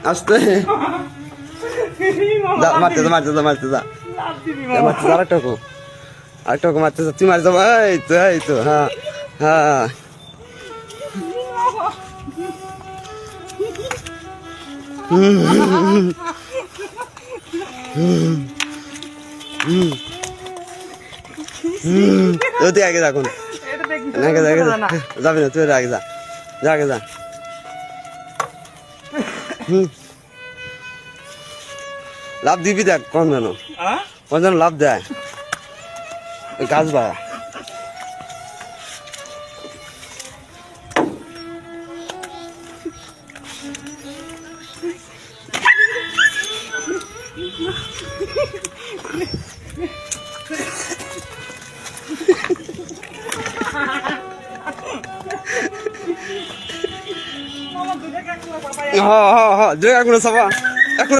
আস্তে মারতে যা মারতে যা মারতে যা মারতে যা আরেকটুকু মারতে যা তুই মারতে যাবো এই তো হ্যাঁ হ্যাঁ তুই আগে যা এখন যাবি না তুই আগে যা যা আগে যা লাভ দিবি দেখ কোন যেন লাভ দেয় গাছ বা হ্যাঁ হ্যাঁ হ্যাঁ যে এখন সবা এখন